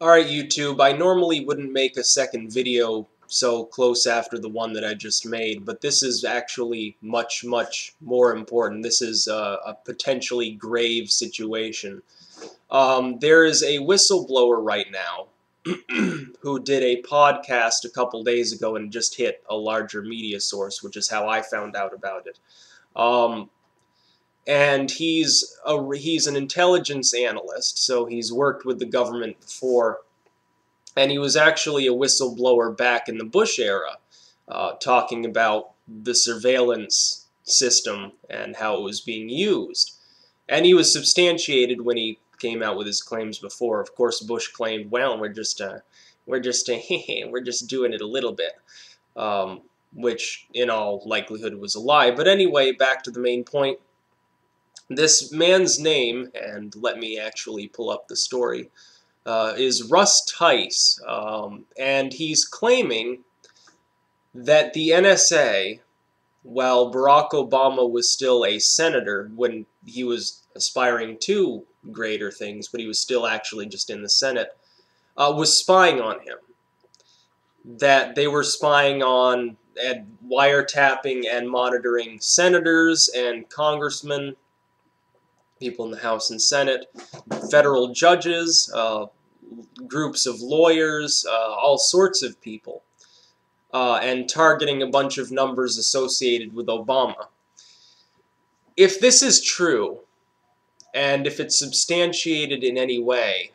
Alright YouTube, I normally wouldn't make a second video so close after the one that I just made, but this is actually much more important. This is a potentially grave situation. There is a whistleblower right now who did a podcast a couple days ago and just hit a larger media source, which is how I found out about it. Um, and he's an intelligence analyst, so he's worked with the government before. And he was actually a whistleblower back in the Bush era, talking about the surveillance system and how it was being used. And he was substantiated when he came out with his claims before. Of course, Bush claimed, "Well, we're just doing it a little bit," which in all likelihood was a lie. But anyway, back to the main point. This man's name, and let me actually pull up the story, is Russ Tice, and he's claiming that the NSA, while Barack Obama was still a senator when he was aspiring to greater things, but he was still actually just in the Senate, was spying on him. That they were spying on and wiretapping and monitoring senators and congressmen, people in the House and Senate, federal judges, groups of lawyers, all sorts of people, and targeting a bunch of numbers associated with Obama. If this is true, and if it's substantiated in any way,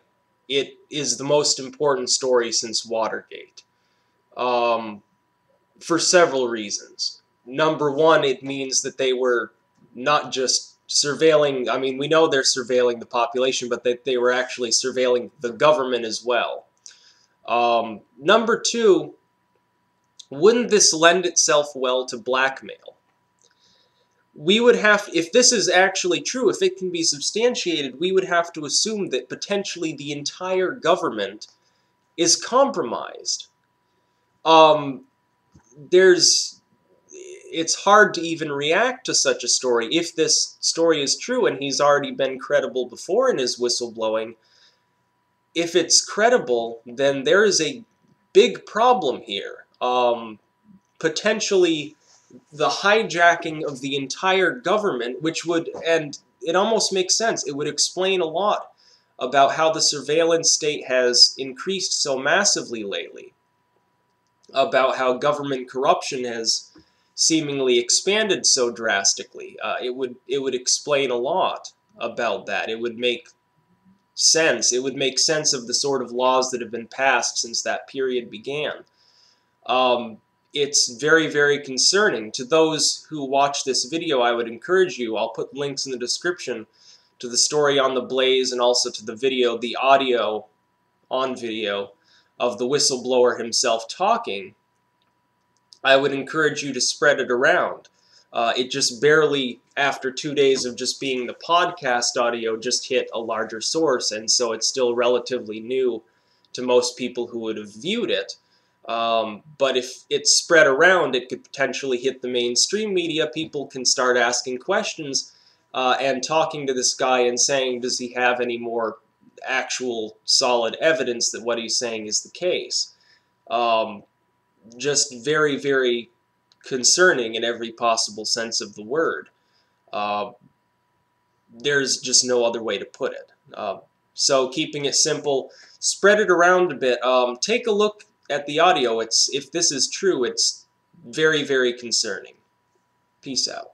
it is the most important story since Watergate, for several reasons. Number one, it means that they were not just surveilling, I mean, we know they're surveilling the population, but that they were actually surveilling the government as well. Number two, wouldn't this lend itself well to blackmail? We would have, if this is actually true, if it can be substantiated, we would have to assume that potentially the entire government is compromised. It's hard to even react to such a story if this story is true, and he's already been credible before in his whistleblowing. If it's credible, then there is a big problem here. Potentially the hijacking of the entire government, which would, and it almost makes sense, it would explain a lot about how the surveillance state has increased so massively lately, about how government corruption has seemingly expanded so drastically. It would explain a lot about that. It would make sense. It would make sense of the sort of laws that have been passed since that period began. It's very concerning. To those who watch this video, I would encourage you, I'll put links in the description to the story on the Blaze and also to the video, the audio on video of the whistleblower himself talking. I would encourage you to spread it around. It just barely, after 2 days of just being the podcast audio, just hit a larger source, and so it's still relatively new to most people who would have viewed it. But if it's spread around, it could potentially hit the mainstream media. People can start asking questions and talking to this guy and saying, does he have any more actual solid evidence that what he's saying is the case? Just very concerning in every possible sense of the word. There's just no other way to put it. So keeping it simple, spread it around a bit. Take a look at the audio. If this is true, it's very concerning. Peace out.